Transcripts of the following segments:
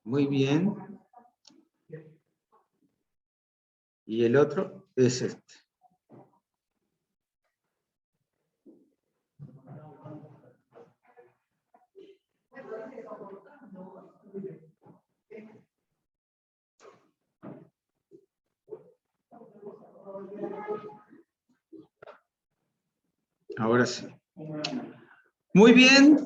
Muy bien. Y el otro es este. Ahora sí. Muy bien.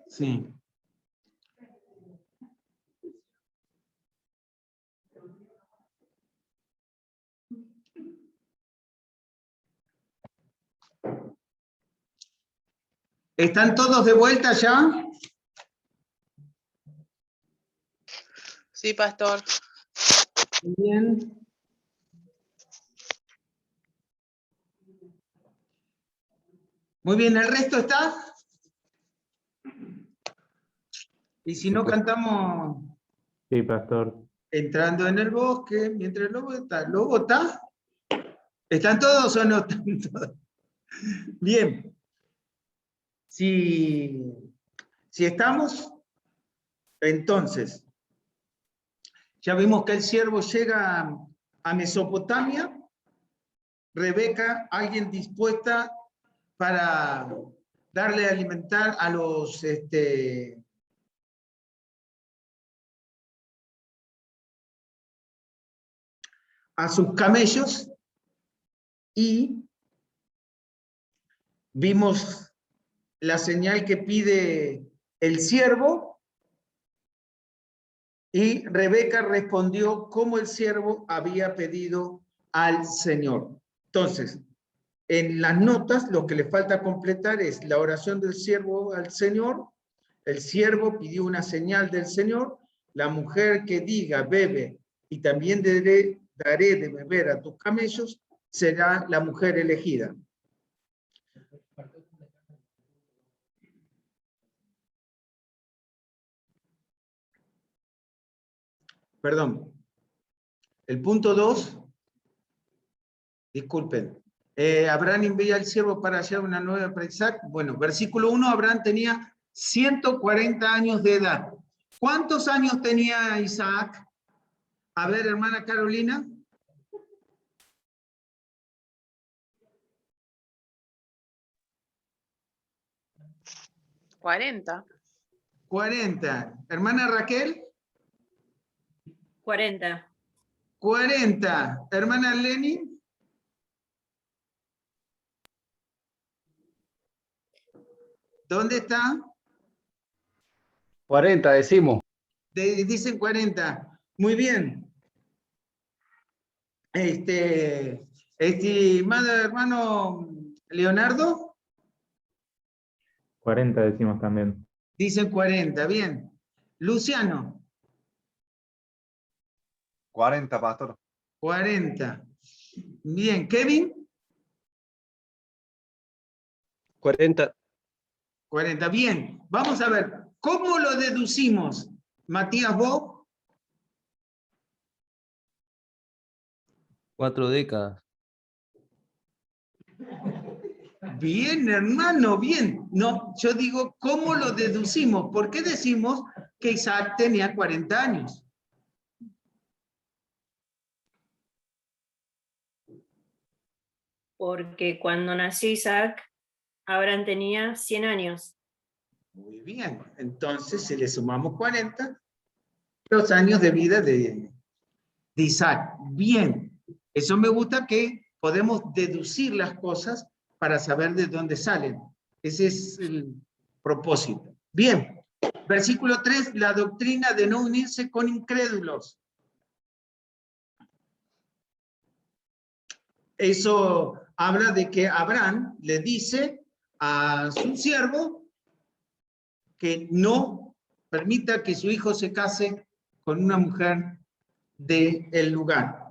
Sí. ¿Están todos de vuelta ya? Sí, pastor. Muy bien. Muy bien, ¿el resto está? Y si no cantamos Sí, pastor. entrando en el bosque, mientras el lobo está. ¿El lobo está? ¿Están todos o no están todos? Bien. Si estamos, entonces, ya vimos que el siervo llega a Mesopotamia. Rebeca, alguien dispuesta para darle a alimentar a los a sus camellos, y vimos la señal que pide el siervo, y Rebeca respondió como el siervo había pedido al Señor. Entonces, en las notas lo que le falta completar es la oración del siervo al Señor. El siervo pidió una señal del Señor. La mujer que diga bebe y también daré de beber a tus camellos será la mujer elegida. Perdón. El punto 2, disculpen. Abraham envía al siervo para hallar una nueva para Isaac. Bueno, versículo 1, Abraham tenía 140 años de edad. ¿Cuántos años tenía Isaac? A ver, hermana Carolina. 40. 40. Hermana Raquel. 40. 40. Hermana Leni. ¿Dónde está? 40 decimos. Dicen 40. Muy bien. Estimado hermano Leonardo. 40 decimos también. Dicen 40. Bien. Luciano. 40, pastor. 40. Bien. Kevin. 40. 40. Bien. Vamos a ver. ¿Cómo lo deducimos? Matías, vos. 4 décadas. Bien, hermano, bien. No, yo digo, ¿cómo lo deducimos? ¿Por qué decimos que Isaac tenía 40 años? Porque cuando nació Isaac, Abraham tenía 100 años. Muy bien. Entonces, si le sumamos 40, los años de vida de Isaac. Bien. Eso me gusta, que podemos deducir las cosas para saber de dónde salen. Ese es el propósito. Bien. Versículo 3, la doctrina de no unirse con incrédulos. Eso habla de que Abraham le dice a su siervo que no permita que su hijo se case con una mujer del lugar.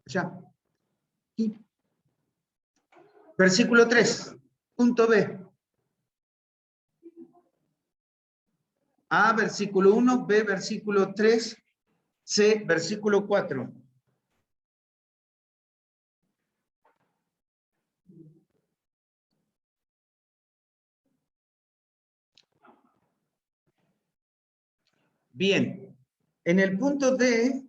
Ya. Y versículo 3, punto B. A, versículo 1, B, versículo 3, C, versículo 4. Bien, en el punto D,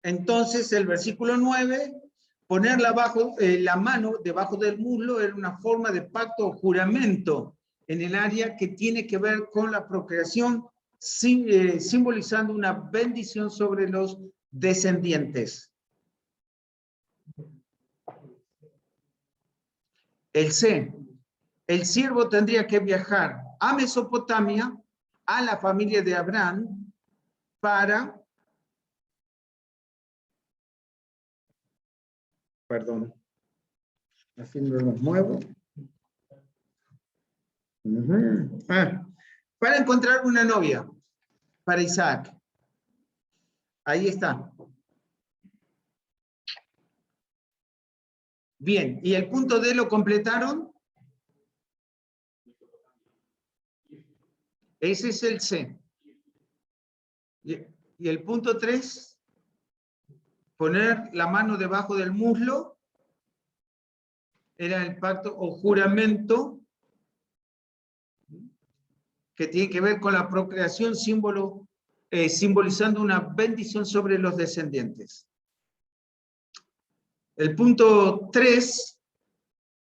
entonces el versículo 9, poner la mano debajo del muslo era una forma de pacto o juramento en el área que tiene que ver con la procreación, simbolizando una bendición sobre los descendientes. El C, el siervo tendría que viajar a Mesopotamia, a la familia de Abraham, para, perdón, así no los muevo. Para encontrar una novia para Isaac. Ahí está. Bien, ¿y el punto D lo completaron? Ese es el C. ¿Y el punto 3? Poner la mano debajo del muslo. Era el pacto o juramento que tiene que ver con la procreación, simbolizando una bendición sobre los descendientes. El punto 3,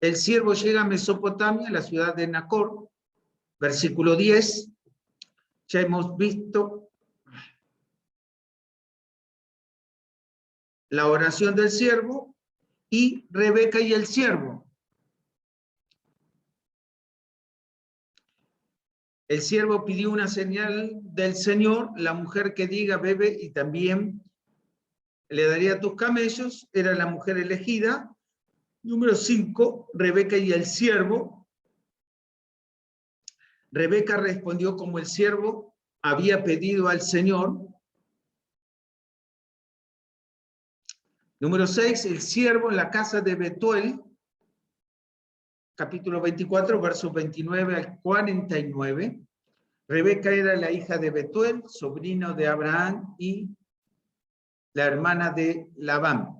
el siervo llega a Mesopotamia, la ciudad de Nacor, versículo 10. Ya hemos visto la oración del siervo y Rebeca y el siervo. El siervo pidió una señal del Señor, la mujer que diga bebe y también le daría tus camellos, era la mujer elegida. Número 5, Rebeca y el siervo. Rebeca respondió como el siervo había pedido al Señor. Número 6, el siervo en la casa de Betuel, capítulo 24, versos 29 al 49. Rebeca era la hija de Betuel, sobrino de Abraham y la hermana de Labán.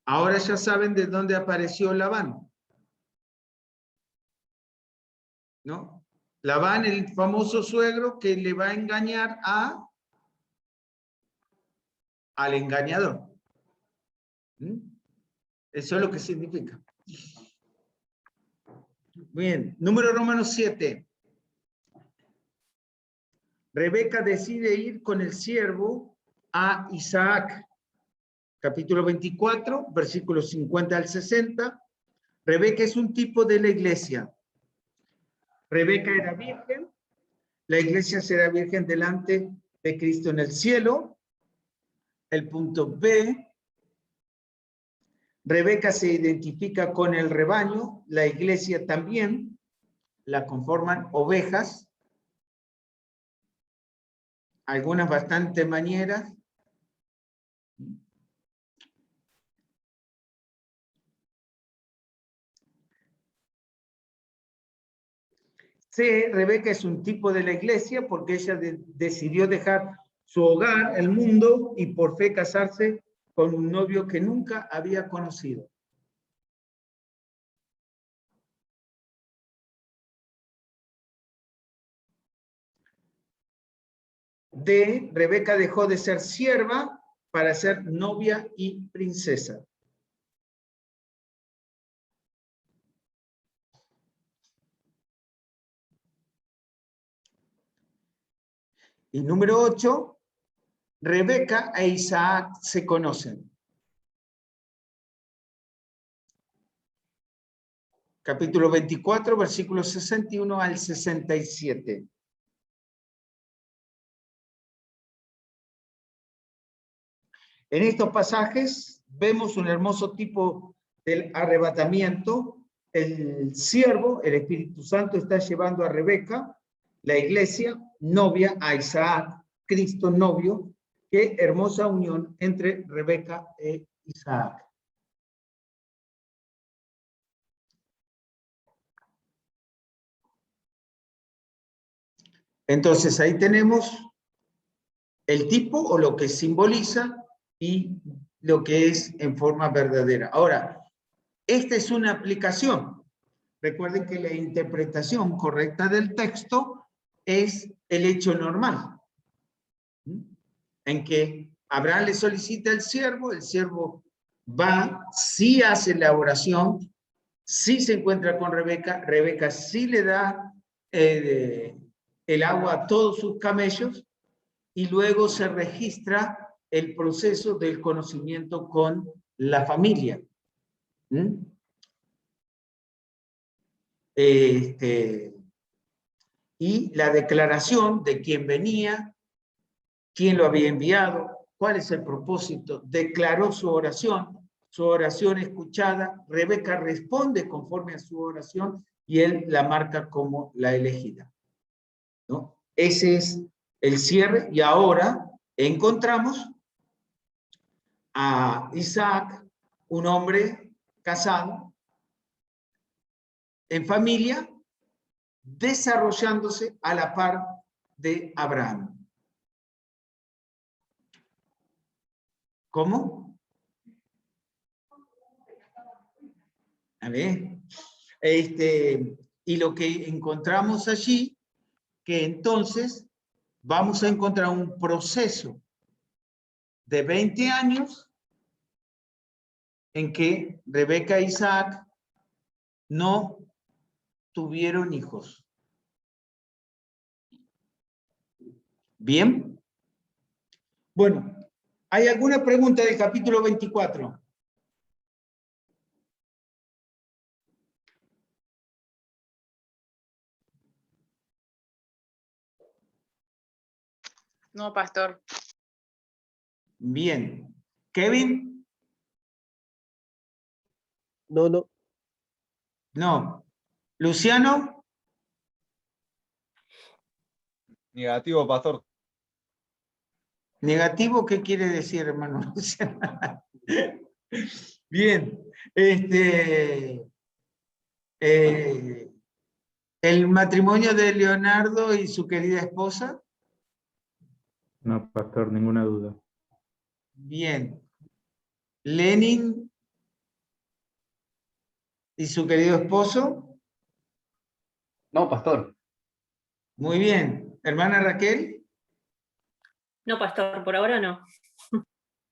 Ahora ya saben de dónde apareció Labán, ¿no? Labán, el famoso suegro que le va a engañar al engañador. Eso es lo que significa. Bien, número Romanos 7. Rebeca decide ir con el siervo a Isaac. Capítulo 24, versículos 50 al 60. Rebeca es un tipo de la iglesia. Rebeca era virgen. La iglesia será virgen delante de Cristo en el cielo. El punto B. Rebeca se identifica con el rebaño. La iglesia también. La conforman ovejas. Algunas bastante mañeras. C, Rebeca es un tipo de la iglesia porque ella decidió dejar su hogar, el mundo, y por fe casarse con un novio que nunca había conocido. D, Rebeca dejó de ser sierva para ser novia y princesa. Y número 8, Rebeca e Isaac se conocen. Capítulo 24, versículos 61 al 67. En estos pasajes vemos un hermoso tipo del arrebatamiento. El siervo, el Espíritu Santo, está llevando a Rebeca, la iglesia, novia, a Isaac, Cristo novio. Qué hermosa unión entre Rebeca e Isaac. Entonces ahí tenemos el tipo o lo que simboliza y lo que es en forma verdadera. Ahora, esta es una aplicación. Recuerden que la interpretación correcta del texto es el hecho normal, en que Abraham le solicita el siervo va, sí hace la oración, sí se encuentra con Rebeca, Rebeca sí le da el agua a todos sus camellos, y luego se registra el proceso del conocimiento con la familia. Y la declaración de quién venía, quién lo había enviado, cuál es el propósito, declaró su oración escuchada, Rebeca responde conforme a su oración y él la marca como la elegida, ¿no? Ese es el cierre y ahora encontramos a Isaac, un hombre casado, en familia, desarrollándose a la par de Abraham. ¿Cómo? A ver. Y lo que encontramos allí, que entonces vamos a encontrar un proceso de 20 años en que Rebeca e Isaac no tuvieron hijos. ¿Bien? Bueno, ¿hay alguna pregunta del capítulo 24? No, pastor. Bien. ¿Kevin? No. No. ¿Luciano? Negativo, pastor. ¿Negativo qué quiere decir, hermano Luciano? Bien. ¿El matrimonio de Leonardo y su querida esposa? No, pastor, ninguna duda. Bien. ¿Lenin y su querido esposo? No, pastor. Muy bien. ¿Hermana Raquel? No, pastor, por ahora no.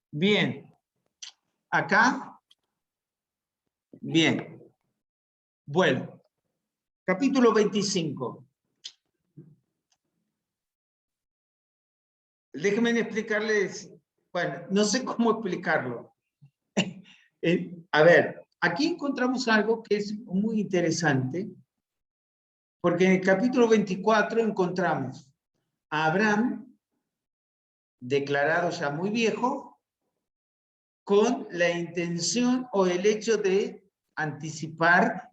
Bien. ¿Acá? Bien. Bueno. Capítulo 25. Déjenme explicarles, bueno, no sé cómo explicarlo. A ver, aquí encontramos algo que es muy interesante, porque en el capítulo 24 encontramos a Abraham, declarado ya muy viejo, con la intención o el hecho de anticipar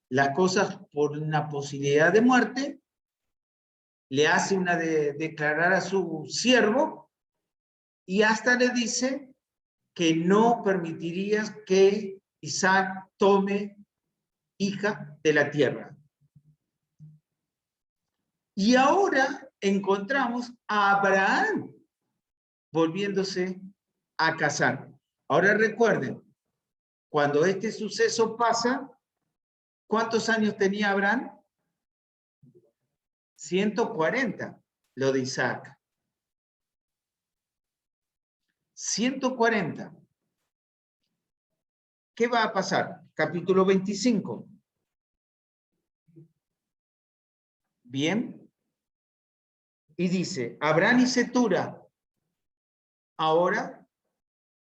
las cosas por una posibilidad de muerte, le hace una de declarar a su siervo y hasta le dice que no permitirías que Isaac tome hija de la tierra. Y ahora encontramos a Abraham volviéndose a casar. Ahora recuerden, cuando este suceso pasa, ¿cuántos años tenía Abraham? 140, lo de Isaac. 140. ¿Qué va a pasar? Capítulo 25. Bien. Y dice, Abraham y Setura. Ahora,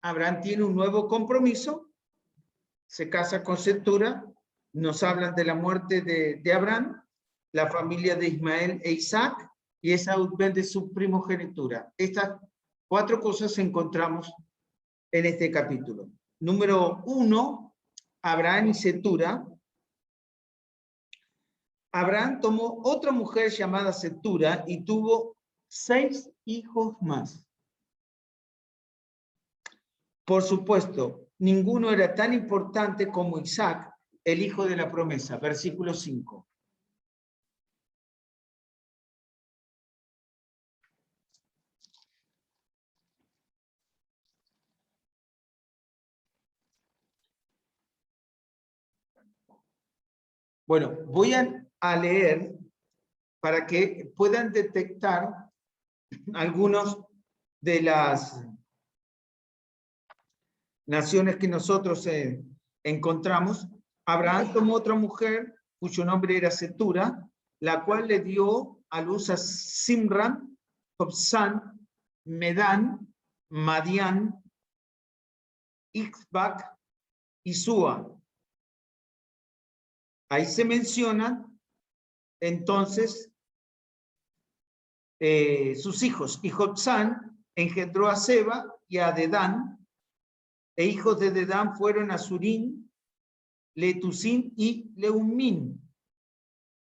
Abraham tiene un nuevo compromiso. Se casa con Setura. Nos hablan de la muerte de Abraham, la familia de Ismael e Isaac, y Esaú vende su primogenitura. Estas 4 cosas encontramos en este capítulo. Número 1, Abraham y Setura. Abraham tomó otra mujer llamada Setura y tuvo 6 hijos más. Por supuesto, ninguno era tan importante como Isaac, el hijo de la promesa. Versículo 5. Bueno, voy a leer para que puedan detectar algunos de las naciones que nosotros encontramos. Abraham tomó otra mujer cuyo nombre era Setura, la cual le dio a luz a Simran, Jobsán, Medán, Madián, Ixbac y Sua. Ahí se mencionan entonces sus hijos. Y Jobsán engendró a Seba y a Dedán, e hijos de Dedán fueron Azurín, Letusín y Leumín.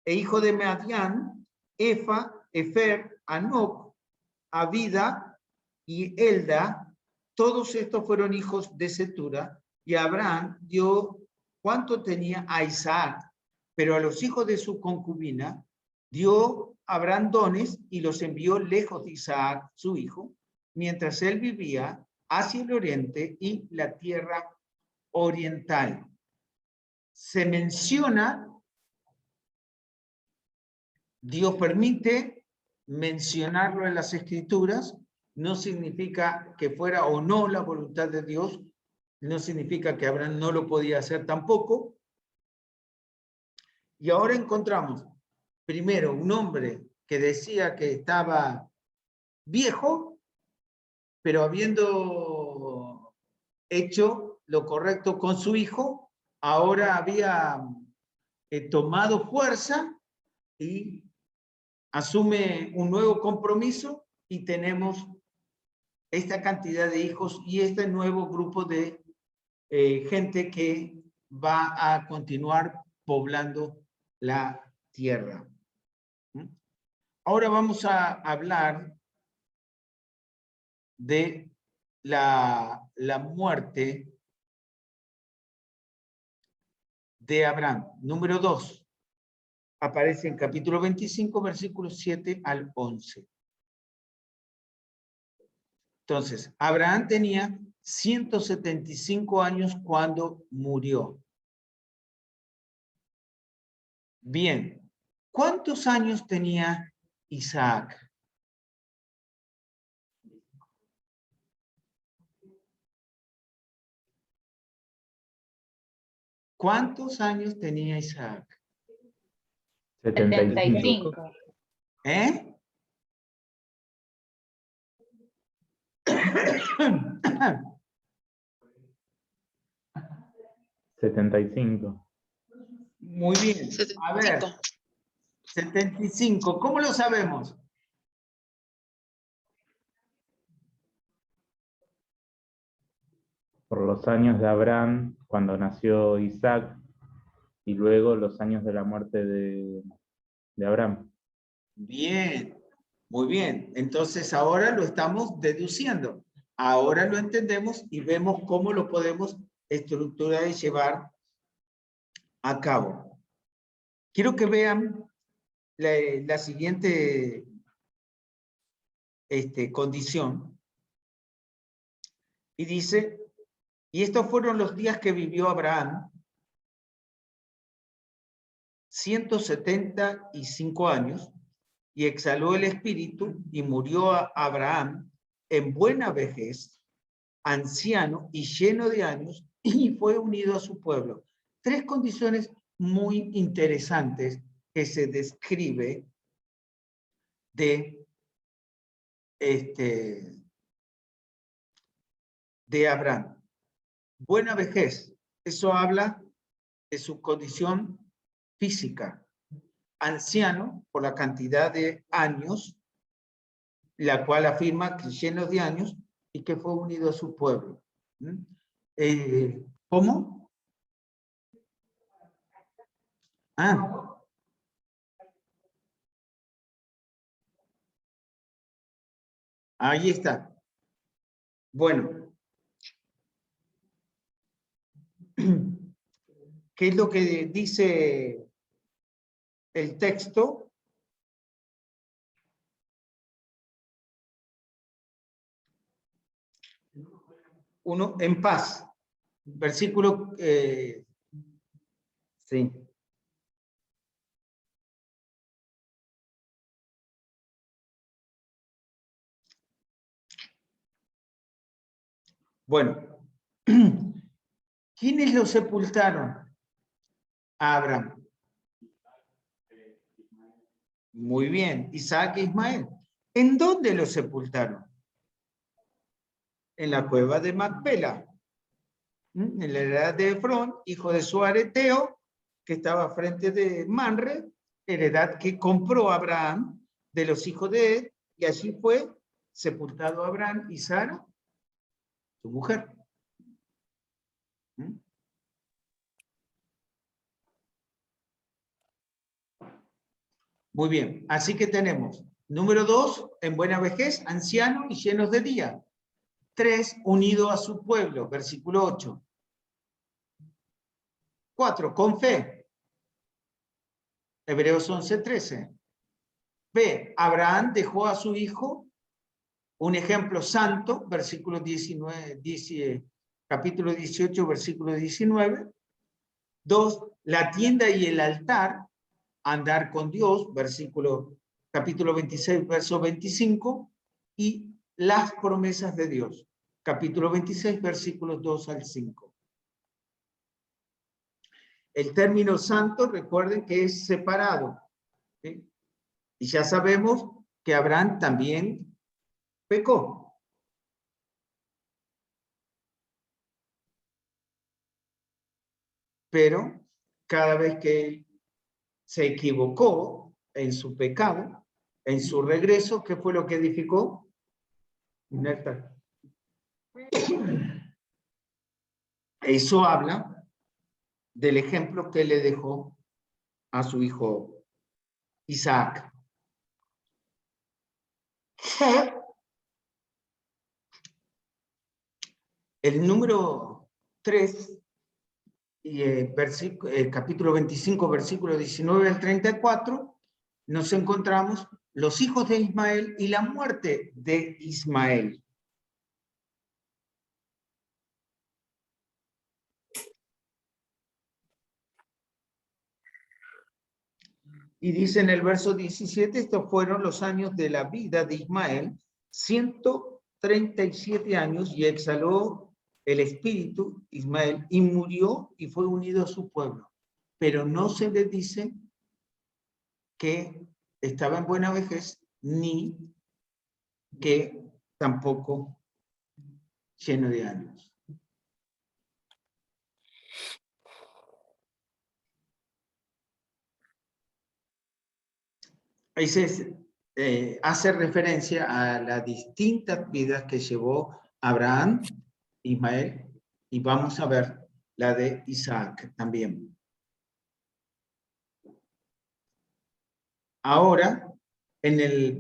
E hijo de Madián, Efa, Efer, Anoc, Abida y Elda. Todos estos fueron hijos de Setura, y Abraham dio cuánto tenía a Isaac, pero a los hijos de su concubina dio Abraham dones y los envió lejos de Isaac, su hijo, mientras él vivía hacia el oriente y la tierra oriental. Se menciona, Dios permite mencionarlo en las Escrituras, no significa que fuera o no la voluntad de Dios, no significa que Abraham no lo podía hacer tampoco. Y ahora encontramos, primero, un hombre que decía que estaba viejo, pero habiendo hecho lo correcto con su hijo, ahora había tomado fuerza y asume un nuevo compromiso y tenemos esta cantidad de hijos y este nuevo grupo de gente que va a continuar poblando la tierra. Ahora vamos a hablar de la muerte de Abraham. Número 2. Aparece en capítulo 25, versículos 7 al 11. Entonces, Abraham tenía 175 años cuando murió. Bien, ¿cuántos años tenía Isaac? ¿Cuántos años tenía Isaac? 75. ¿Eh? $75. Muy bien. A ver, 75. ¿Cómo lo sabemos? Por los años de Abraham, cuando nació Isaac, y luego los años de la muerte de Abraham. Bien, muy bien. Entonces ahora lo estamos deduciendo. Ahora lo entendemos y vemos cómo lo podemos estructurar y llevar a cabo. Quiero que vean la siguiente condición. Y dice, y estos fueron los días que vivió Abraham, 175 años, y exhaló el espíritu, y murió a Abraham en buena vejez, anciano y lleno de años, y fue unido a su pueblo. Tres condiciones muy interesantes que se describe de Abraham. Buena vejez, eso habla de su condición física. Anciano, por la cantidad de años, la cual afirma que lleno de años y que fue unido a su pueblo. ¿Cómo? Ahí está. Bueno. ¿Qué es lo que dice el texto? Uno, en paz. Versículo, sí. Bueno, ¿quiénes lo sepultaron? A Abraham. Muy bien, Isaac e Ismael. ¿En dónde lo sepultaron? En la cueva de Macpela, en la heredad de Efrón, hijo de su areteo, que estaba frente de Manre, heredad que compró Abraham de los hijos de Ed, y allí fue sepultado Abraham y Sara, su mujer. Muy bien, así que tenemos, número 2, en buena vejez, ancianos y llenos de día. 3, unido a su pueblo, versículo 8. 4, con fe. Hebreos 11:13. B, Abraham dejó a su hijo, un ejemplo santo, versículo 19, capítulo 18, versículo 19. 2, la tienda y el altar, andar con Dios, capítulo 26, verso 25, y las promesas de Dios, capítulo 26, versículos 2 al 5. El término santo, recuerden que es separado, ¿sí? Y ya sabemos que Abraham también pecó. Pero cada vez que él se equivocó en su pecado, en su regreso, ¿qué fue lo que edificó? Eso habla del ejemplo que le dejó a su hijo Isaac. El número 3, capítulo 25, versículo 19 al 34, nos encontramos los hijos de Ismael y la muerte de Ismael. Y dice en el verso 17, estos fueron los años de la vida de Ismael, 137 años, y exhaló el espíritu, Ismael, y murió y fue unido a su pueblo. Pero no se le dice que estaba en buena vejez, ni que tampoco lleno de años. Ahí se hace referencia a las distintas vidas que llevó Abraham, Ismael, y vamos a ver la de Isaac también. Ahora, en el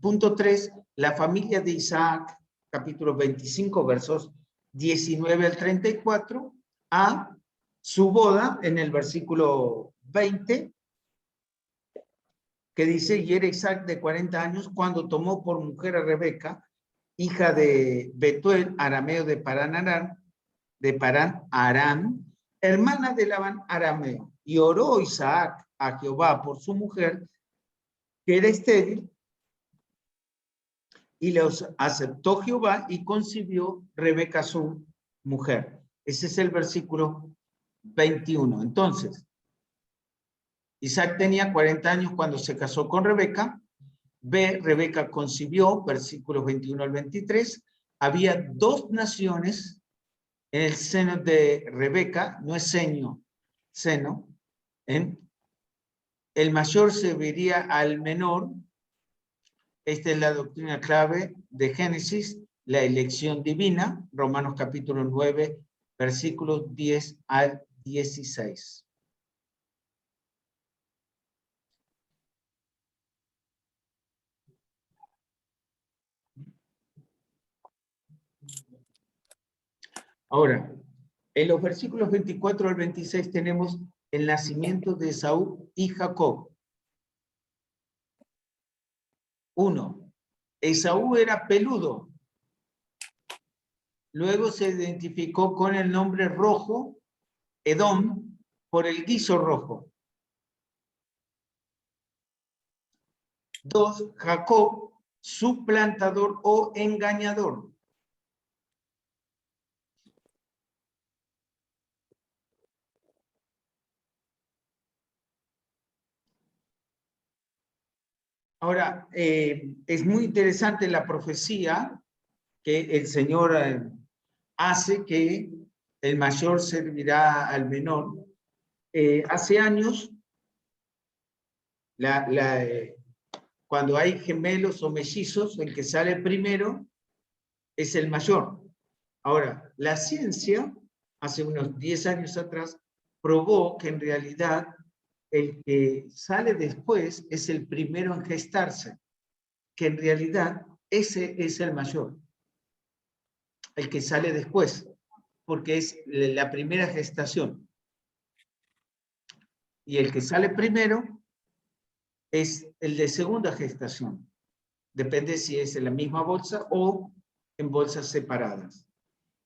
punto 3, la familia de Isaac, capítulo 25, versos 19 al 34, a su boda, en el versículo 20, que dice, y era Isaac de 40 años cuando tomó por mujer a Rebeca, hija de Betuel, arameo de Paran Aram, hermana de Labán arameo, y oró Isaac a Jehová por su mujer, que era estéril, y los aceptó Jehová y concibió Rebeca su mujer. Ese es el versículo 21. Entonces, Isaac tenía 40 años cuando se casó con Rebeca. B, Rebeca concibió, versículos 21 al 23. Había 2 naciones en el seno de Rebeca, no es seno. El mayor se vería al menor. Esta es la doctrina clave de Génesis, la elección divina, Romanos capítulo 9, versículos 10 al 16. Ahora, en los versículos 24 al 26 tenemos el nacimiento de Esaú y Jacob. 1. Esaú era peludo. Luego se identificó con el nombre rojo, Edom, por el guiso rojo. 2. Jacob, suplantador o engañador. Ahora, es muy interesante la profecía que el Señor hace que el mayor servirá al menor. Hace años, cuando hay gemelos o mellizos, el que sale primero es el mayor. Ahora, la ciencia, hace unos 10 años atrás, probó que en realidad el que sale después es el primero en gestarse, que en realidad ese es el mayor, el que sale después, porque es la primera gestación. Y el que sale primero es el de segunda gestación. Depende si es en la misma bolsa o en bolsas separadas.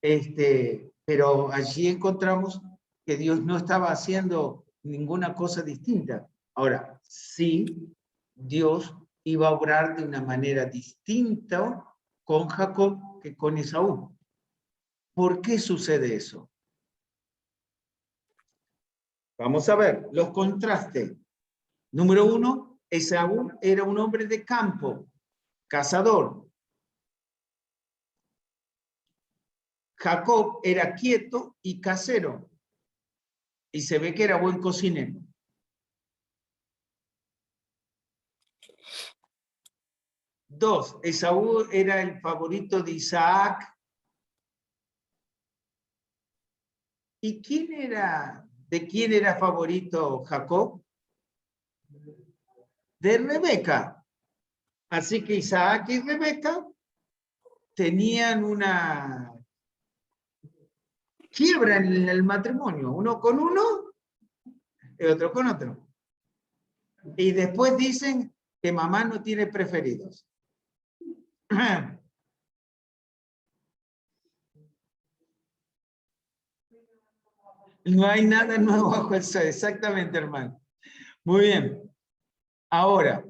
Pero allí encontramos que Dios no estaba haciendo ninguna cosa distinta. Ahora, sí, Dios iba a obrar de una manera distinta con Jacob que con Esaú. ¿Por qué sucede eso? Vamos a ver los contrastes. Número 1, Esaú era un hombre de campo, cazador. Jacob era quieto y casero. Y se ve que era buen cocinero. Dos, Esaú era el favorito de Isaac. ¿Y de quién era favorito Jacob? De Rebeca. Así que Isaac y Rebeca tenían una quiebra en el matrimonio, uno con uno y otro con otro. Y después dicen que mamá no tiene preferidos. No hay nada nuevo bajo el sol, exactamente, hermano. Muy bien. Ahora,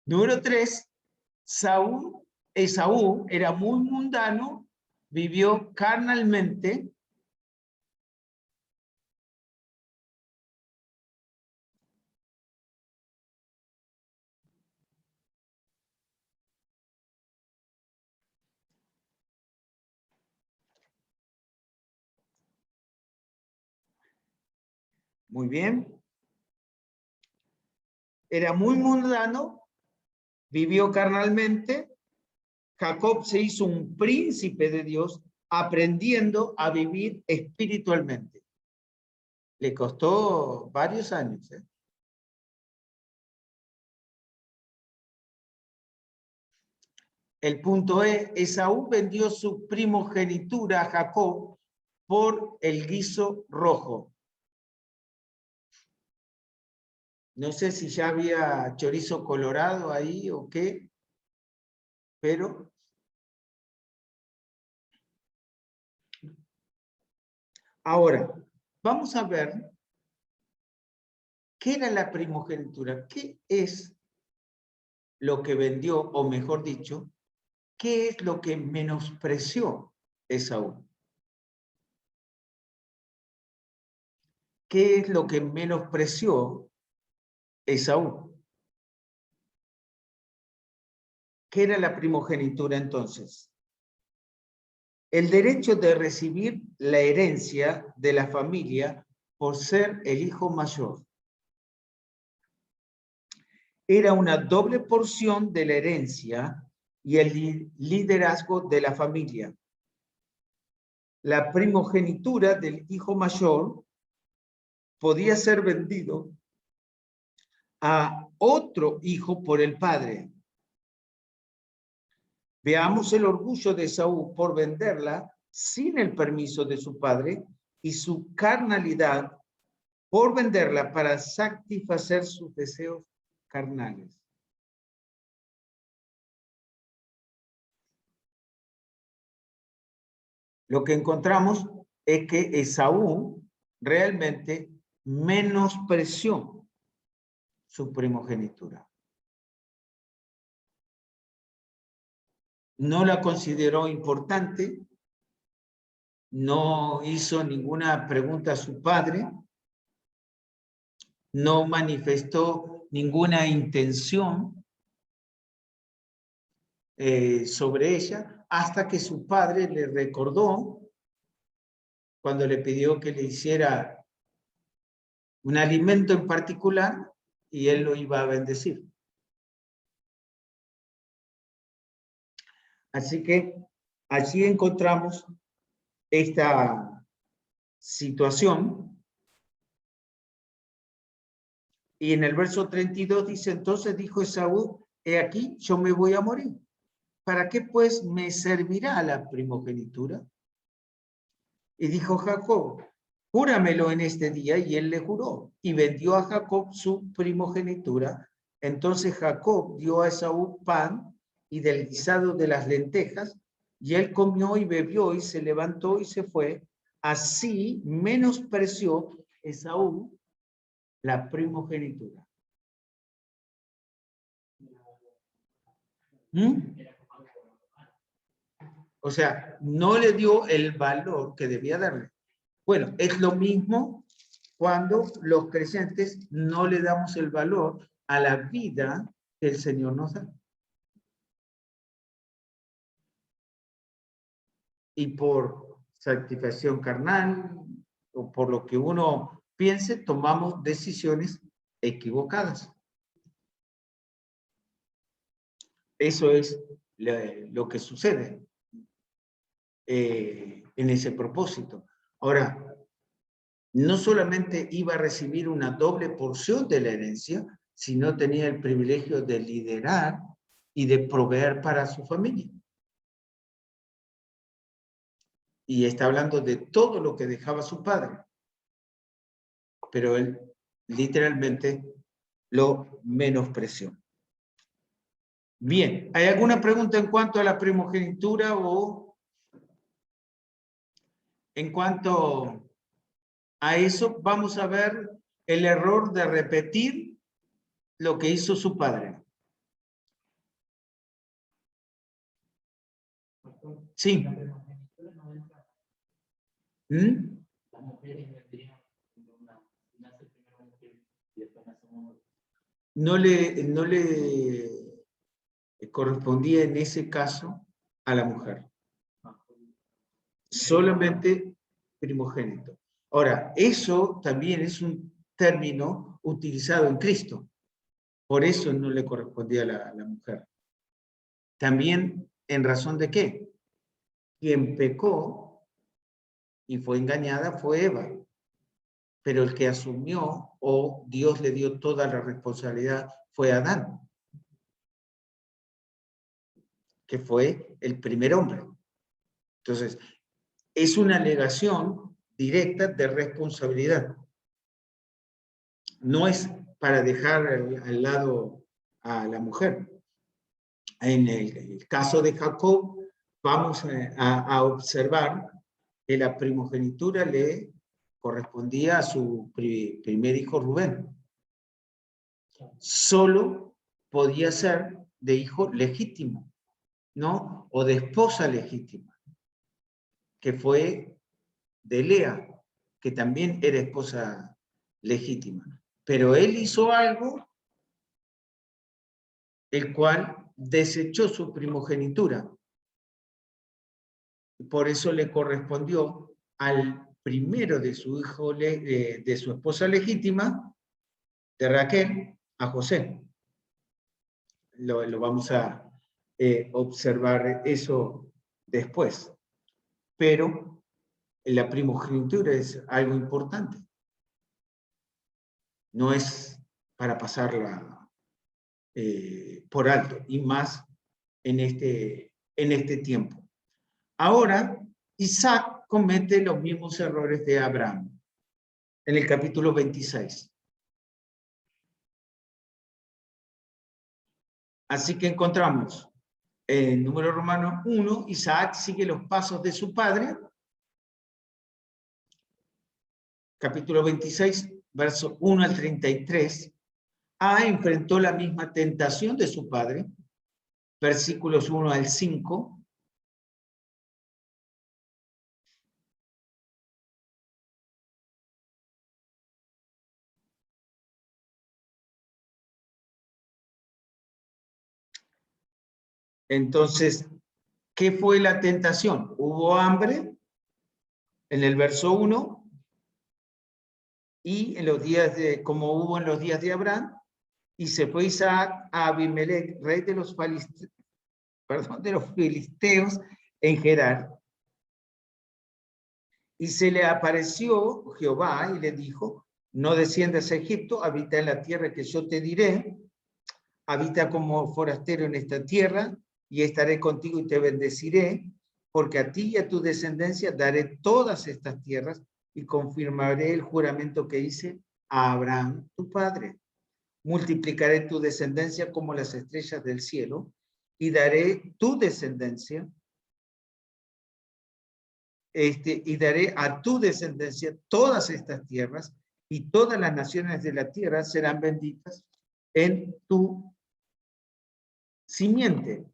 número 3, Esaú era muy mundano, vivió carnalmente. Muy bien. Era muy mundano, vivió carnalmente. Jacob se hizo un príncipe de Dios aprendiendo a vivir espiritualmente. Le costó varios años. El punto es, Esaú vendió su primogenitura a Jacob por el guiso rojo. No sé si ya había chorizo colorado ahí o qué, pero ahora vamos a ver qué era la primogenitura, qué es lo que vendió, o mejor dicho, qué es lo que menospreció Esaú. ¿Qué es lo que menospreció Esaú? ¿Qué era la primogenitura entonces? El derecho de recibir la herencia de la familia por ser el hijo mayor. Era una doble porción de la herencia y el liderazgo de la familia. La primogenitura del hijo mayor podía ser vendido a otro hijo por el padre. Veamos el orgullo de Esaú por venderla sin el permiso de su padre y su carnalidad por venderla para satisfacer sus deseos carnales. Lo que encontramos es que Esaú realmente menospreció su primogenitura. No la consideró importante, no hizo ninguna pregunta a su padre, no manifestó ninguna intención sobre ella, hasta que su padre le recordó cuando le pidió que le hiciera un alimento en particular y él lo iba a bendecir. Así que allí encontramos esta situación. Y en el verso 32 dice, entonces dijo Esaú, he aquí, yo me voy a morir. ¿Para qué pues me servirá la primogenitura? Y dijo Jacob, júramelo en este día, y él le juró, y vendió a Jacob su primogenitura. Entonces Jacob dio a Esaú pan y del guisado de las lentejas, y él comió y bebió, y se levantó y se fue. Así menospreció Esaú la primogenitura. O sea, no le dio el valor que debía darle. Bueno, es lo mismo cuando los creyentes no le damos el valor a la vida que el Señor nos da. Y por satisfacción carnal o por lo que uno piense, tomamos decisiones equivocadas. Eso es lo que sucede en ese propósito. Ahora, no solamente iba a recibir una doble porción de la herencia, sino tenía el privilegio de liderar y de proveer para su familia. Y está hablando de todo lo que dejaba su padre. Pero él literalmente lo menospreció. Bien, ¿hay alguna pregunta en cuanto a la primogenitura o en cuanto a eso? Vamos a ver el error de repetir lo que hizo su padre. Sí. ¿Mm? No le correspondía en ese caso a la mujer. Solamente primogénito. Ahora, eso también es un término utilizado en Cristo. Por eso no le correspondía a la mujer. También, ¿en razón de qué? Quien pecó y fue engañada fue Eva. Pero el que asumió o Dios le dio toda la responsabilidad fue Adán, que fue el primer hombre. Entonces, es una alegación directa de responsabilidad. No es para dejar al lado a la mujer. En el caso de Jacob, vamos a observar que la primogenitura le correspondía a su primer hijo Rubén. Solo podía ser de hijo legítimo, ¿no? O de esposa legítima, que fue de Lea, que también era esposa legítima. Pero él hizo algo el cual desechó su primogenitura. Y por eso le correspondió al primero de su hijo, de su esposa legítima, de Raquel, a José. Lo vamos a observar eso después. Pero la primogenitura es algo importante. No es para pasarla por alto, y más en este tiempo. Ahora, Isaac comete los mismos errores de Abraham en el capítulo 26. Así que encontramos en número romano 1, Isaac sigue los pasos de su padre. Capítulo 26, verso 1 al 33. Enfrentó la misma tentación de su padre. Versículos 1 al 5. Entonces, ¿qué fue la tentación? Hubo hambre en el verso 1 y en los días como hubo en los días de Abraham, y se fue Isaac a Abimelech, rey de los filisteos en Gerar. Y se le apareció Jehová y le dijo, no desciendas a Egipto, habita en la tierra que yo te diré, habita como forastero en esta tierra, y estaré contigo y te bendeciré, porque a ti y a tu descendencia daré todas estas tierras, y confirmaré el juramento que hice a Abraham, tu padre. Multiplicaré tu descendencia como las estrellas del cielo, y daré tu descendencia, y daré a tu descendencia todas estas tierras, y todas las naciones de la tierra serán benditas en tu simiente.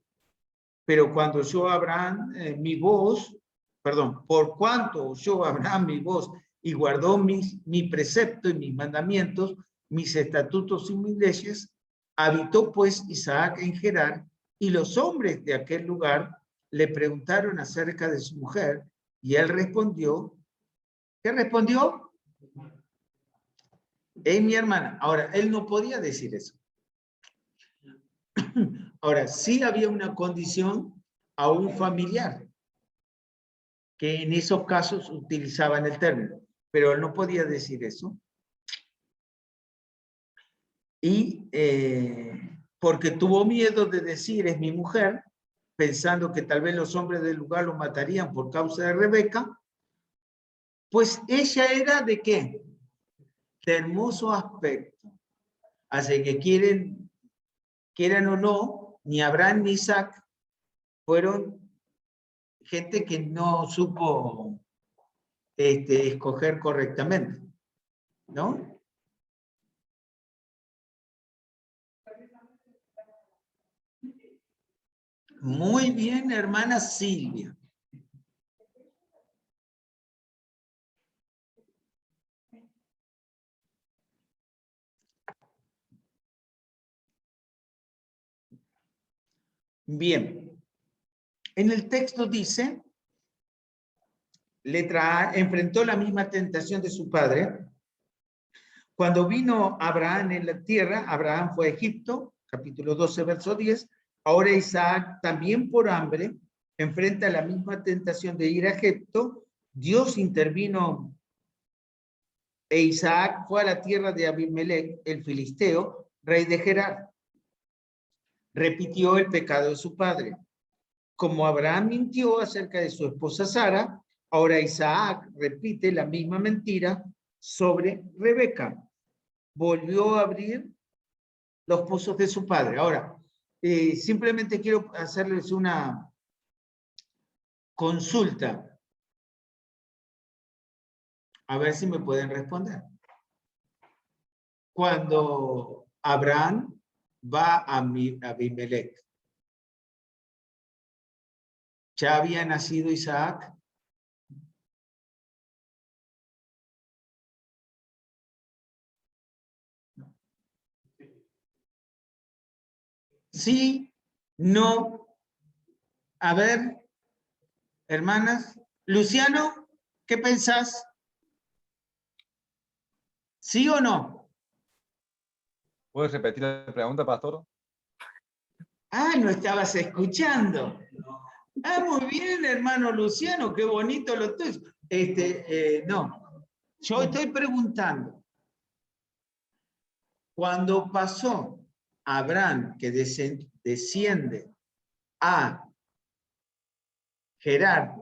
Pero cuando oyó Abraham mi voz, por cuanto oyó Abraham mi voz y guardó mi precepto y mis mandamientos, mis estatutos y mis leyes, habitó pues Isaac en Gerar, y los hombres de aquel lugar le preguntaron acerca de su mujer, y él respondió, ¿qué respondió? Es mi hermana. Ahora, él no podía decir eso. Ahora, sí había una condición a un familiar, que en esos casos utilizaban el término, pero él no podía decir eso. Y porque tuvo miedo de decir, es mi mujer, pensando que tal vez los hombres del lugar lo matarían por causa de Rebeca, pues ella era ¿de qué? De hermoso aspecto. Así que quieran o no, ni Abraham ni Isaac fueron gente que no supo escoger correctamente, ¿no? Muy bien, hermana Silvia. Bien. En el texto dice, letra A, enfrentó la misma tentación de su padre. Cuando vino Abraham en la tierra, Abraham fue a Egipto, capítulo 12, verso 10. Ahora Isaac, también por hambre, enfrenta la misma tentación de ir a Egipto. Dios intervino e Isaac fue a la tierra de Abimelech, el filisteo, rey de Gerar. Repitió el pecado de su padre. Como Abraham mintió acerca de su esposa Sara, ahora Isaac repite la misma mentira sobre Rebeca. Volvió a abrir los pozos de su padre. Ahora, simplemente quiero hacerles una consulta. A ver si me pueden responder. Cuando Abraham va a Abimelech, ¿ya había nacido Isaac? Sí, no. A ver, hermanas. Luciano, ¿qué pensás? ¿Sí o no? ¿Puedes repetir la pregunta, pastor? Ah, no estabas escuchando. Ah, muy bien, hermano Luciano, qué bonito lo tuyo. No, yo estoy preguntando. Cuando pasó Abraham, que desciende a Gerar,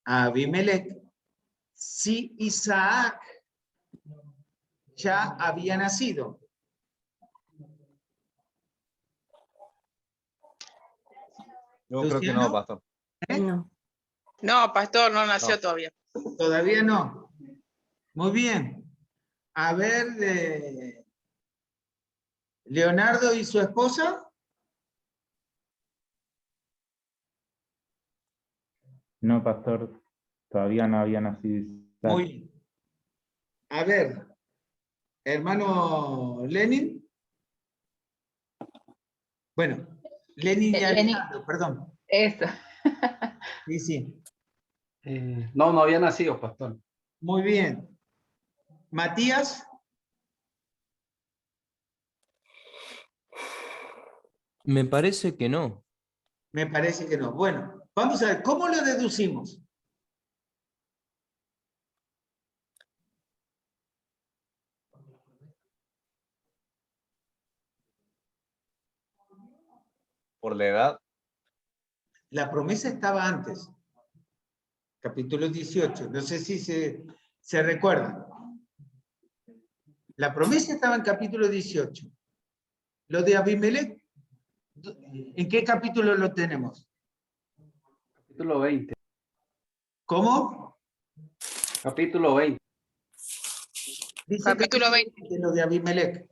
a Abimelech, si Isaac ya había nacido. Yo creo que no, pastor. No. No, pastor, no nació No. todavía. Todavía no. Muy bien. A ver, Leonardo y su esposa. No, pastor, todavía no había nacido Isaac. Muy bien. A ver, hermano Lenin. Bueno, Lenin y Lenin. Alejandro, perdón. Eso. Sí, sí. No, no había nacido, pastor. Muy bien. Matías, Me parece que no. me parece que no. Bueno, vamos a ver, ¿cómo lo deducimos? Por la edad, La promesa estaba antes. Capítulo 18. No sé si se recuerdan. La promesa estaba en capítulo 18. Lo de Abimelech, ¿en qué capítulo lo tenemos? Capítulo 20. ¿Cómo? Capítulo 20. Dice Capítulo 20. de lo de Abimelech.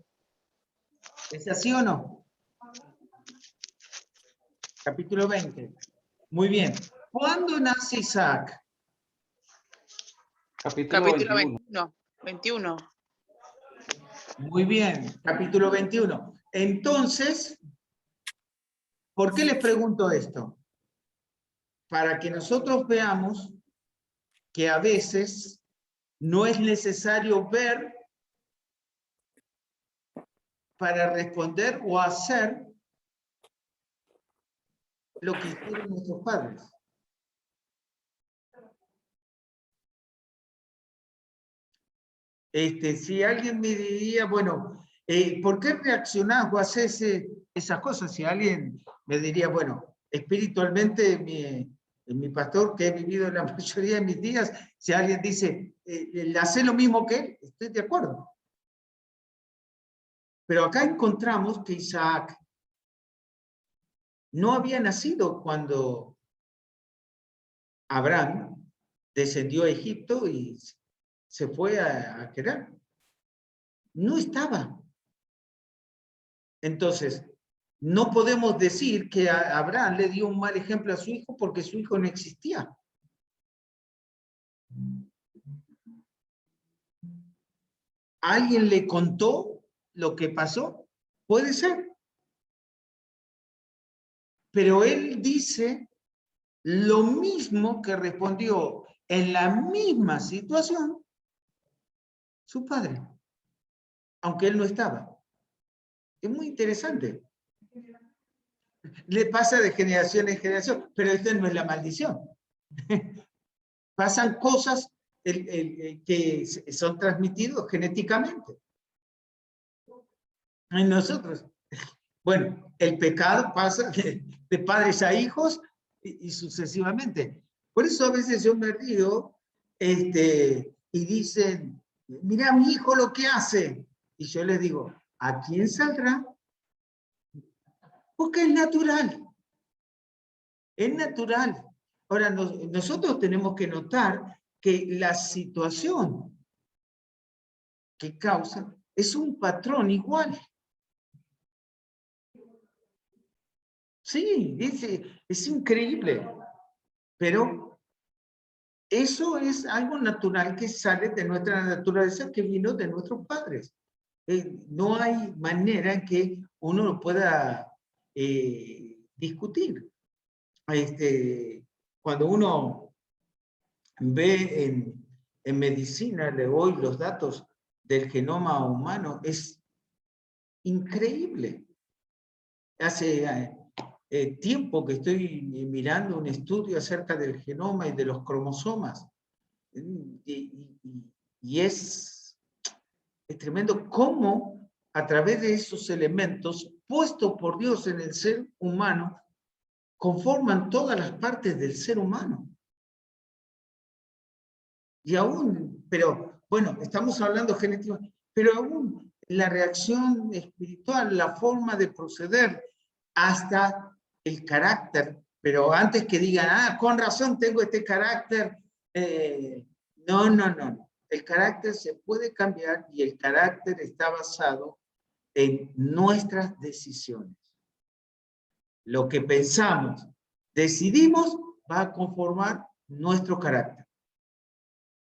¿Es así o no? Capítulo 20. Muy bien. ¿Cuándo nace Isaac? Capítulo Capítulo 21. 20, no, 21. Muy bien. Capítulo 21. Entonces, ¿por qué les pregunto esto? Para que nosotros veamos que a veces no es necesario ver para responder o hacer lo que hicieron nuestros padres. Si alguien me diría, bueno, ¿por qué reaccionás o haces esas cosas? Si alguien me diría, bueno, espiritualmente mi pastor, que he vivido la mayoría de mis días, si alguien dice, hace lo mismo que él, estoy de acuerdo. Pero acá encontramos que Isaac no había nacido cuando Abraham descendió a Egipto y se fue a Gerar. No estaba. Entonces, no podemos decir que Abraham le dio un mal ejemplo a su hijo porque su hijo no existía. ¿Alguien le contó lo que pasó? Puede ser. Pero él dice lo mismo que respondió en la misma situación su padre, aunque él no estaba. Es muy interesante. Le pasa de generación en generación, pero esta no es la maldición. Pasan cosas que son transmitidos genéticamente en nosotros. Bueno, el pecado pasa de padres a hijos y sucesivamente. Por eso a veces yo me río y dicen, mira mi hijo lo que hace. Y yo les digo, ¿a quién saldrá? Porque es natural. Es natural. Ahora, nosotros tenemos que notar que la situación que causa es un patrón igual. Sí, es increíble, pero eso es algo natural que sale de nuestra naturaleza, que vino de nuestros padres. No hay manera en que uno lo pueda discutir. Cuando uno ve en medicina, le doy los datos del genoma humano, es increíble. Hace tiempo que estoy mirando un estudio acerca del genoma y de los cromosomas, y es tremendo cómo a través de esos elementos puestos por Dios en el ser humano, conforman todas las partes del ser humano. Y aún, pero bueno, estamos hablando genéticamente, pero aún la reacción espiritual, la forma de proceder, hasta el carácter, pero antes que digan, con razón tengo este carácter, no. El carácter se puede cambiar y el carácter está basado en nuestras decisiones. Lo que pensamos, decidimos, va a conformar nuestro carácter.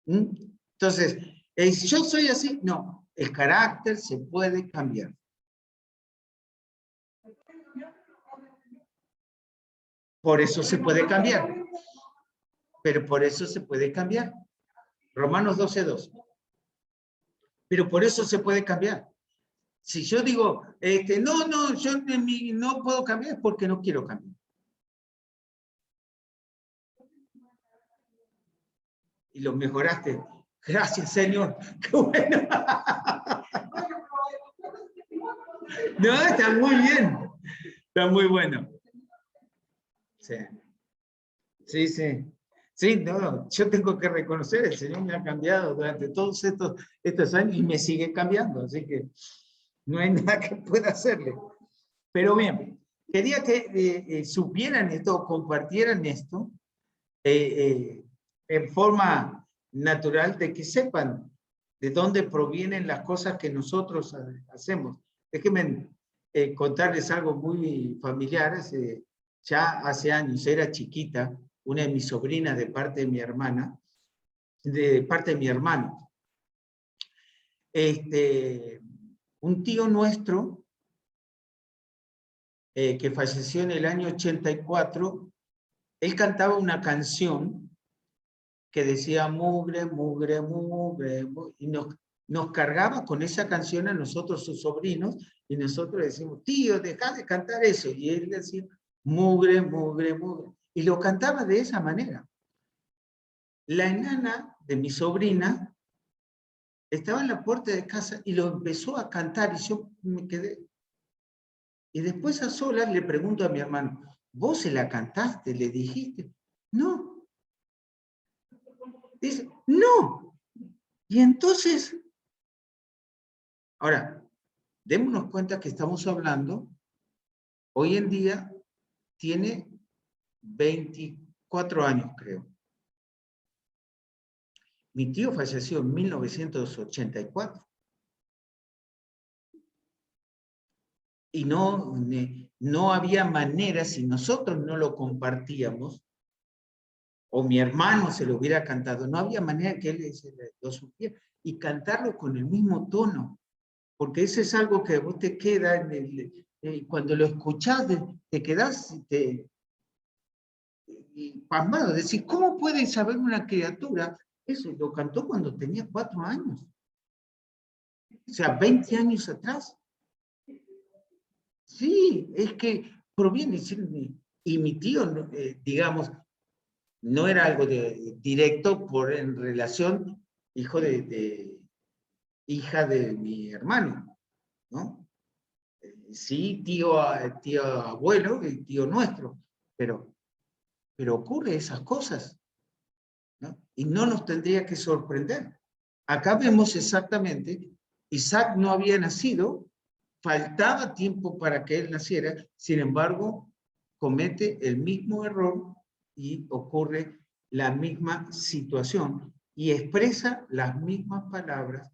Entonces, yo soy así, no, el carácter se puede cambiar. Por eso se puede cambiar. Pero por eso se puede cambiar. Romanos 12:2. Pero por eso se puede cambiar. Si yo digo, no, yo no puedo cambiar, es porque no quiero cambiar. Y lo mejoraste. Gracias, Señor. ¡Qué bueno! No, está muy bien. Está muy bueno. Sí. Sí, sí. Sí, no, yo tengo que reconocer, el Señor me ha cambiado durante todos estos años y me sigue cambiando, así que no hay nada que pueda hacerle. Pero bien, quería que supieran esto, compartieran esto en forma natural, de que sepan de dónde provienen las cosas que nosotros hacemos. Déjenme contarles algo muy familiar. Ya hace años, era chiquita, una de mis sobrinas de parte de mi hermana, de parte de mi hermano. Un tío nuestro, que falleció en el año 84, él cantaba una canción que decía mugre, mugre, mugre, mugre, y nos cargaba con esa canción a nosotros, sus sobrinos, y nosotros decimos, tío, deja de cantar eso, y él decía, mugre, mugre, mugre, y lo cantaba de esa manera. La enana de mi sobrina estaba en la puerta de casa y lo empezó a cantar, y yo me quedé. Y después a solas le pregunto a mi hermano, ¿vos se la cantaste? ¿Le dijiste? No. Dice, no. Y entonces, ahora, démonos cuenta que estamos hablando, hoy en día tiene 24 años, creo. Mi tío falleció en 1984. Y no había manera, si nosotros no lo compartíamos, o mi hermano se lo hubiera cantado, no había manera que él lo supiera, y cantarlo con el mismo tono, porque eso es algo que vos te queda, cuando lo escuchás, te quedás pasmado, decís, ¿cómo puede saber una criatura? Eso lo cantó cuando tenía 4 años, o sea, 20 años atrás. Sí, es que proviene, y mi tío, digamos, no era algo directo en relación, hija de mi hermano, ¿no? Sí, tío abuelo y tío nuestro, pero ocurre esas cosas, ¿no? Y no nos tendría que sorprender. Acá vemos exactamente, Isaac no había nacido, faltaba tiempo para que él naciera, sin embargo, comete el mismo error y ocurre la misma situación y expresa las mismas palabras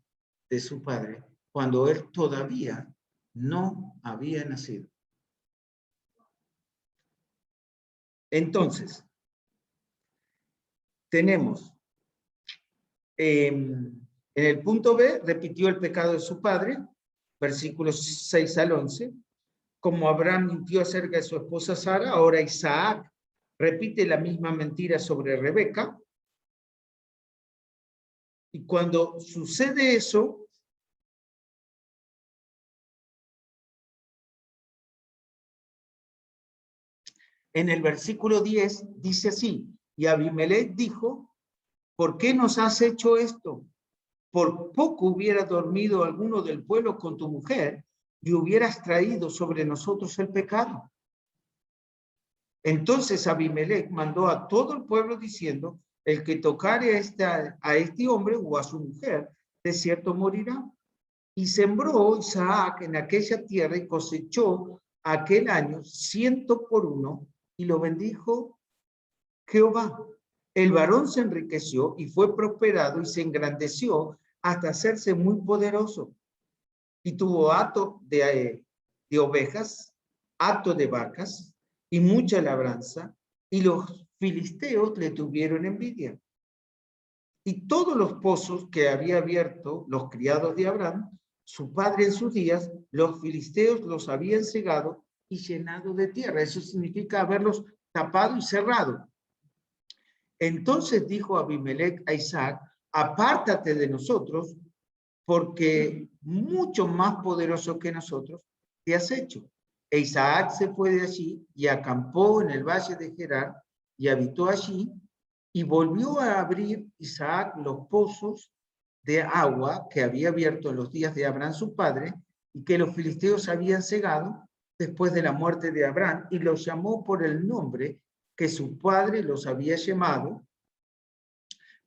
de su padre cuando él todavía no había nacido. Entonces, tenemos en el punto B, repitió el pecado de su padre, versículos 6 al 11, como Abraham mintió acerca de su esposa Sara, ahora Isaac repite la misma mentira sobre Rebeca. Y cuando sucede eso, en el versículo 10 dice así, y Abimelech dijo, ¿por qué nos has hecho esto? Por poco hubiera dormido alguno del pueblo con tu mujer y hubieras traído sobre nosotros el pecado. Entonces Abimelech mandó a todo el pueblo diciendo, el que tocare a este hombre o a su mujer, de cierto morirá. Y sembró Isaac en aquella tierra y cosechó aquel año 100 por 1 y lo bendijo Jehová. El varón se enriqueció y fue prosperado y se engrandeció hasta hacerse muy poderoso. Y tuvo hato de ovejas, hato de vacas y mucha labranza, y los filisteos le tuvieron envidia. Y todos los pozos que había abierto los criados de Abraham, su padre en sus días, los filisteos los habían cegado y llenado de tierra. Eso significa haberlos tapado y cerrado. Entonces dijo Abimelec a Isaac, apártate de nosotros, porque mucho más poderoso que nosotros te has hecho. E Isaac se fue de allí y acampó en el valle de Gerar y habitó allí, y volvió a abrir Isaac los pozos de agua que había abierto en los días de Abraham su padre, y que los filisteos habían cegado después de la muerte de Abraham, y los llamó por el nombre que su padre los había llamado.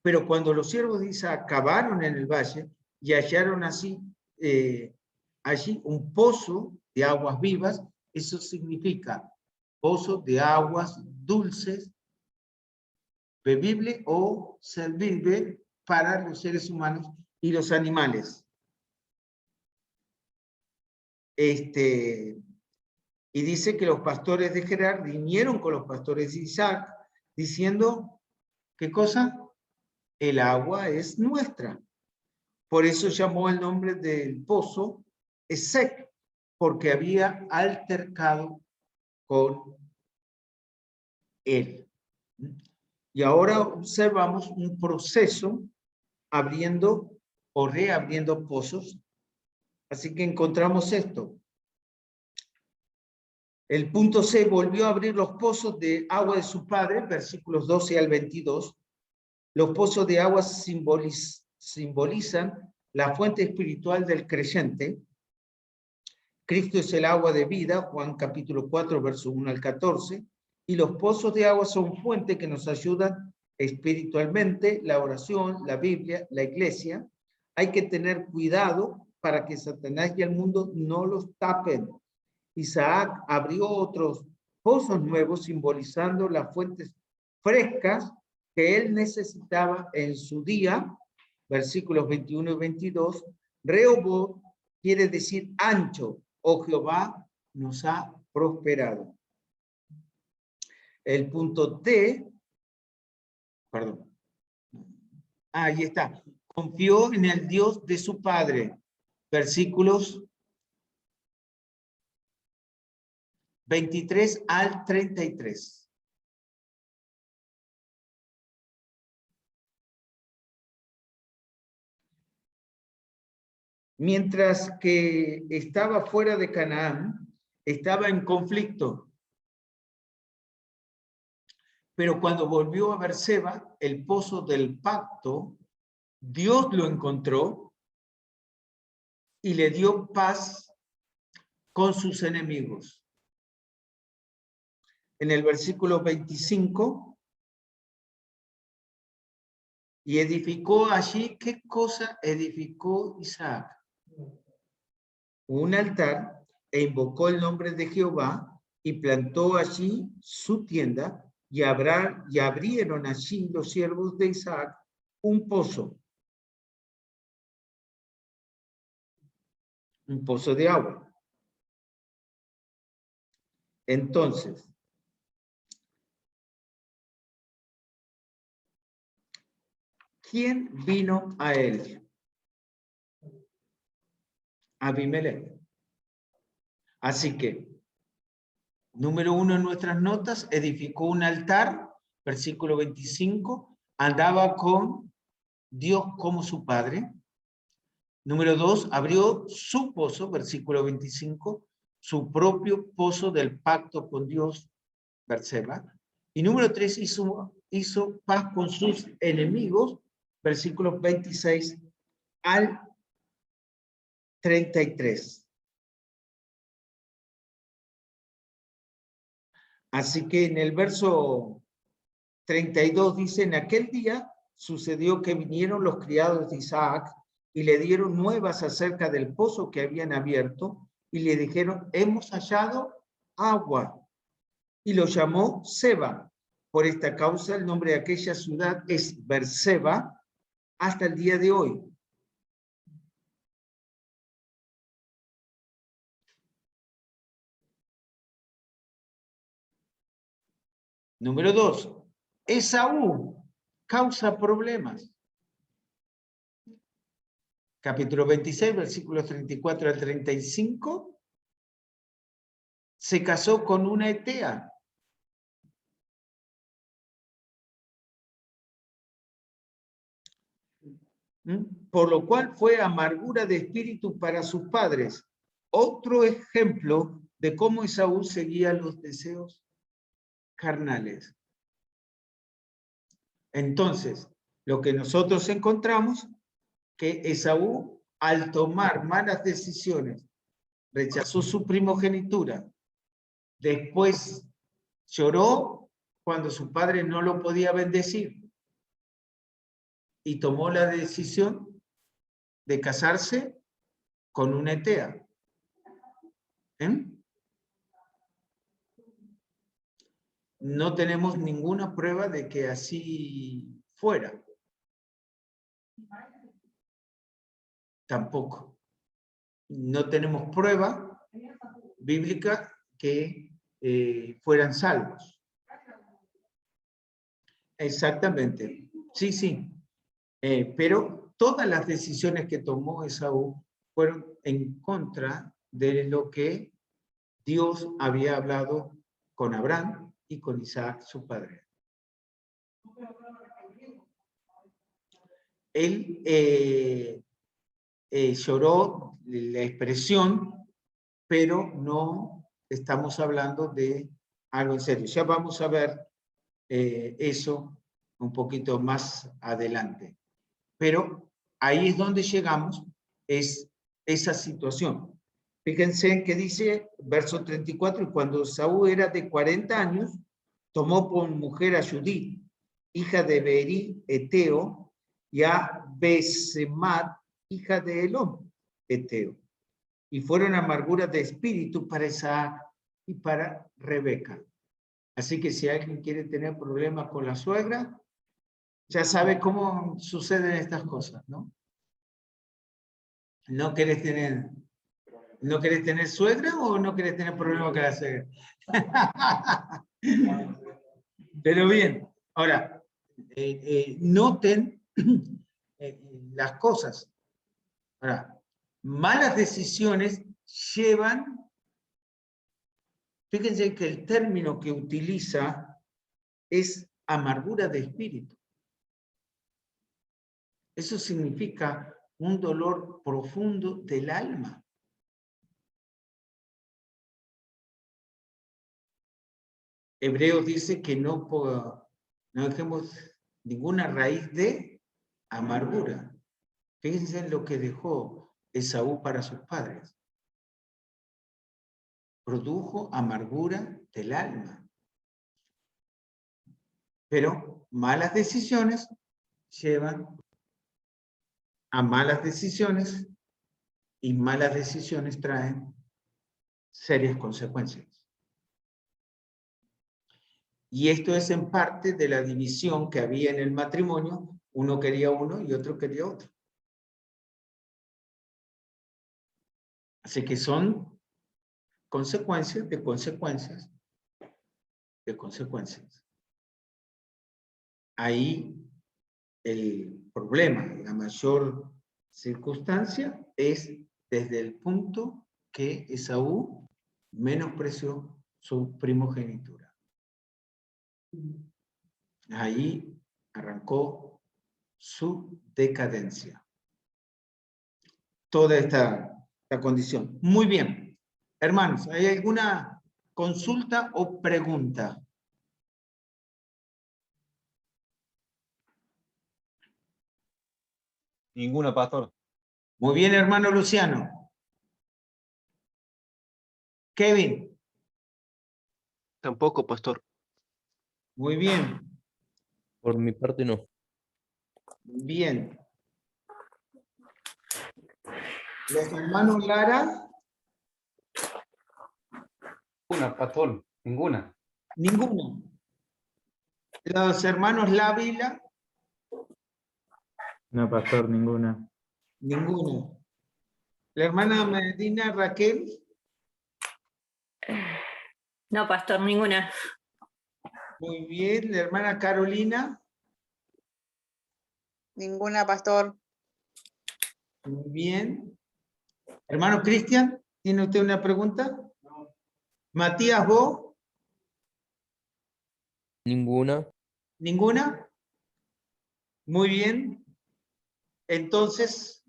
Pero cuando los siervos de Isaac cavaron en el valle y hallaron así, allí un pozo de aguas vivas, eso significa pozo de aguas dulces, bebible o servible para los seres humanos y los animales. Y dice que los pastores de Gerar vinieron con los pastores de Isaac diciendo, ¿qué cosa? El agua es nuestra. Por eso llamó el nombre del pozo Esek, porque había altercado con él. Y ahora observamos un proceso abriendo o reabriendo pozos. Así que encontramos esto. El punto C, volvió a abrir los pozos de agua de su padre, versículos 12 al 22. Los pozos de agua simbolizan la fuente espiritual del creyente. Cristo es el agua de vida, Juan capítulo 4, verso 1 al 14. Y los pozos de agua son fuentes que nos ayudan espiritualmente, la oración, la Biblia, la iglesia. Hay que tener cuidado para que Satanás y el mundo no los tapen. Isaac abrió otros pozos nuevos simbolizando las fuentes frescas que él necesitaba en su día, versículos 21 y 22. Rehoboth quiere decir ancho, o Jehová nos ha prosperado. El punto D, perdón, ahí está, confió en el Dios de su padre, versículos 23 al 33. Mientras que estaba fuera de Canaán, estaba en conflicto. Pero cuando volvió a Berseba, el pozo del pacto, Dios lo encontró y le dio paz con sus enemigos. En el versículo 25, y edificó allí, ¿qué cosa edificó Isaac? Un altar, e invocó el nombre de Jehová, y plantó allí su tienda, y abrieron allí los siervos de Isaac un pozo de agua. Entonces, ¿quién vino a él? Abimelec. Así que, número 1 en nuestras notas, edificó un altar, versículo 25, andaba con Dios como su padre. Número 2, abrió su pozo, versículo 25, su propio pozo del pacto con Dios, Berseba. Y número 3, hizo paz con sus enemigos, versículos 26 al 33. Así que en el verso 32 dice, en aquel día sucedió que vinieron los criados de Isaac y le dieron nuevas acerca del pozo que habían abierto y le dijeron, hemos hallado agua. Y lo llamó Seba. Por esta causa el nombre de aquella ciudad es Berseba hasta el día de hoy. Número 2. Esaú causa problemas. Capítulo 26, versículos 34 al 35. Se casó con una etea. Por lo cual fue amargura de espíritu para sus padres. Otro ejemplo de cómo Esaú seguía los deseos carnales. Entonces, lo que nosotros encontramos, que Esaú, al tomar malas decisiones, rechazó su primogenitura, después lloró cuando su padre no lo podía bendecir y tomó la decisión de casarse con una hetea. No tenemos ninguna prueba de que así fuera. Tampoco. No tenemos prueba bíblica que fueran salvos. Exactamente. Sí, sí. Pero todas las decisiones que tomó Esaú fueron en contra de lo que Dios había hablado con Abraham y con Isaac, su padre. Él lloró la expresión, pero no estamos hablando de algo en serio. Ya vamos a ver eso un poquito más adelante. Pero ahí es donde llegamos, es esa situación. Fíjense que dice, verso 34, y cuando Saúl era de 40 años, tomó por mujer a Judith, hija de Beeri, Eteo, y a Besemat, hija de Elón, Eteo. Y fueron amarguras de espíritu para Isaac y para Rebeca. Así que si alguien quiere tener problemas con la suegra, ya sabe cómo suceden estas cosas, ¿no? ¿No querés tener suegra o no querés tener problemas con la suegra? Pero bien, ahora, noten las cosas. Ahora, malas decisiones llevan, fíjense que el término que utiliza es amargura de espíritu. Eso significa un dolor profundo del alma. Hebreos dice que no dejemos ninguna raíz de amargura. Fíjense en lo que dejó Esaú para sus padres. Produjo amargura del alma. Pero malas decisiones llevan a malas decisiones y malas decisiones traen serias consecuencias. Y esto es en parte de la división que había en el matrimonio. Uno quería uno y otro quería otro. Así que son consecuencias de consecuencias de consecuencias. Ahí el problema, la mayor circunstancia es desde el punto que Esaú menospreció su primogenitura. Ahí arrancó su decadencia. Toda esta condición. Muy bien. Hermanos, ¿hay alguna consulta o pregunta? Ninguna, pastor. Muy bien, hermano Luciano. Kevin. Tampoco, pastor. Muy bien. Por mi parte no. Bien. Los hermanos Lara. Una, pastor, ninguna. Ninguno. Los hermanos Lávila. No, pastor, ninguna. Ninguno. La hermana Medina Raquel. No, pastor, ninguna. Muy bien. La hermana Carolina. Ninguna, pastor. Muy bien. Hermano Cristian, ¿tiene usted una pregunta? No. Matías, ¿vos? Ninguna. ¿Ninguna? Muy bien. Entonces,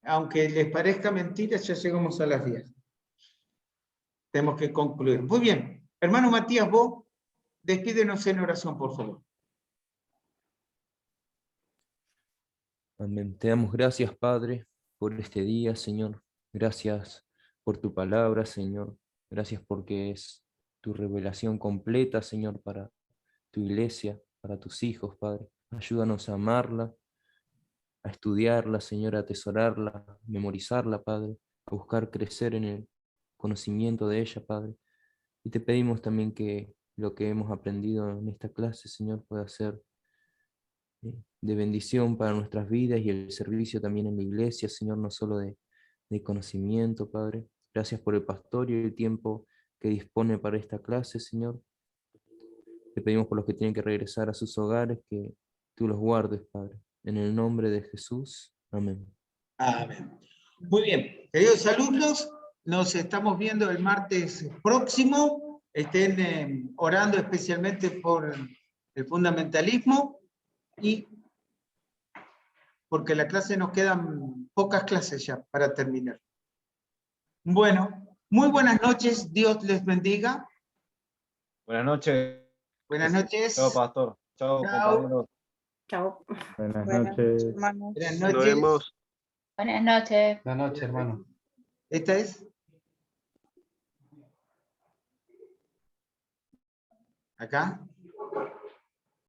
aunque les parezca mentira, ya llegamos a las 10. Tenemos que concluir. Muy bien. Hermano Matías, vos despídenos en oración, por favor. Amén. Te damos gracias, Padre, por este día, Señor. Gracias por tu palabra, Señor. Gracias porque es tu revelación completa, Señor, para tu iglesia, para tus hijos, Padre. Ayúdanos a amarla, a estudiarla, Señor, a atesorarla, a memorizarla, Padre, a buscar crecer en el conocimiento de ella, Padre. Y te pedimos también que lo que hemos aprendido en esta clase, Señor, pueda ser de bendición para nuestras vidas y el servicio también en la iglesia, Señor, no solo de conocimiento, Padre. Gracias por el pastor y el tiempo que dispone para esta clase, Señor. Te pedimos por los que tienen que regresar a sus hogares, que tú los guardes, Padre. En el nombre de Jesús. Amén. Amén. Muy bien. Queridos alumnos, nos estamos viendo el martes próximo. Estén orando especialmente por el fundamentalismo y porque la clase nos quedan pocas clases ya para terminar. Bueno, muy buenas noches. Dios les bendiga. Buenas noches. Buenas noches. Chao, pastor. Chao, Chao. compañeros. Chao. Buenas Buenas noches, noches. hermanos. Buenas Nos noches. vemos. Buenas noches. Buenas noches, hermano. Esta es. Acá.